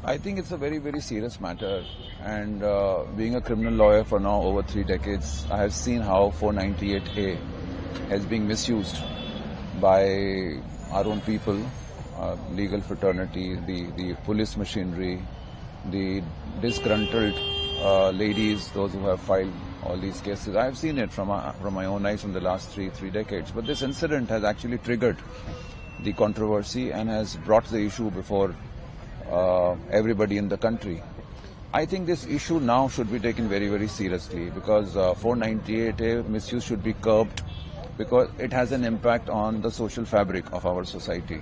I think it's a very, very serious matter, and being a criminal lawyer for now over 3 decades, I have seen how 498A has been misused by our own people, legal fraternity, the police machinery, the disgruntled ladies, those who have filed all these cases. I have seen it from my own eyes in the last three decades. But this incident has actually triggered the controversy and has brought the issue before everybody in the country. I think this issue now should be taken very, very seriously because 498A misuse should be curbed because it has an impact on the social fabric of our society.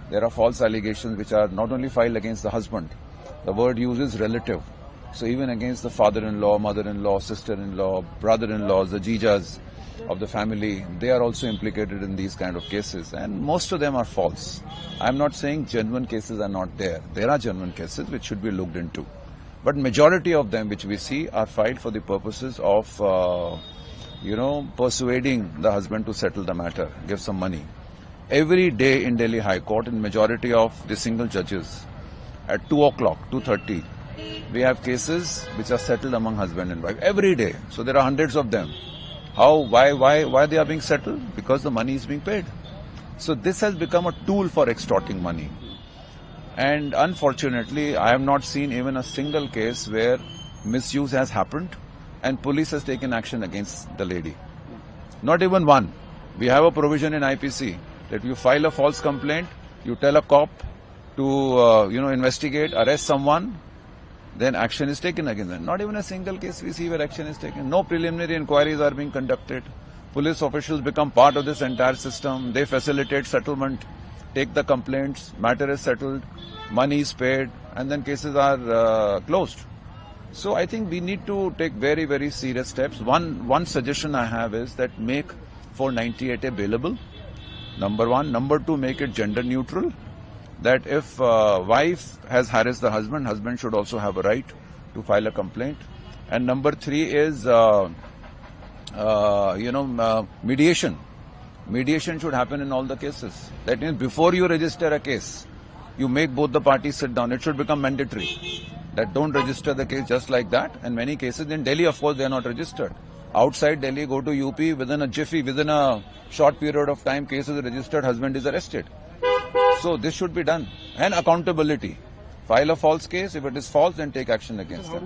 There are false allegations which are not only filed against the husband, the word used is relative. So even against the father-in-law, mother-in-law, sister-in-law, brother-in-laws, the jijas of the family, they are also implicated in these kind of cases, and most of them are false. I'm not saying genuine cases are not there. There are genuine cases which should be looked into. But majority of them which we see are filed for the purposes of, persuading the husband to settle the matter, give some money. Every day in Delhi High Court, in majority of the single judges, at 2 o'clock, 2:30, we have cases which are settled among husband and wife. Every day. So there are hundreds of them. Why they are being settled? Because the money is being paid. So this has become a tool for extorting money. And unfortunately, I have not seen even a single case where misuse has happened and police has taken action against the lady. Not even one. We have a provision in IPC that you file a false complaint, you tell a cop to, investigate, arrest someone, then action is taken against them. Not even a single case we see where action is taken. No preliminary inquiries are being conducted. Police officials become part of this entire system. They facilitate settlement, take the complaints, matter is settled, money is paid, and then cases are closed. So I think we need to take very, very serious steps. One suggestion I have is that make 498 available, number one. Number two, make it gender neutral. That if wife has harassed the husband, husband should also have a right to file a complaint. And number three is, mediation. Mediation should happen in all the cases. That means before you register a case, you make both the parties sit down. It should become mandatory. That don't register the case just like that. And many cases in Delhi, of course, they are not registered. Outside Delhi, go to UP, within a jiffy, within a short period of time, case is registered, husband is arrested. So this should be done. And accountability. File a false case. If it is false, then take action against them.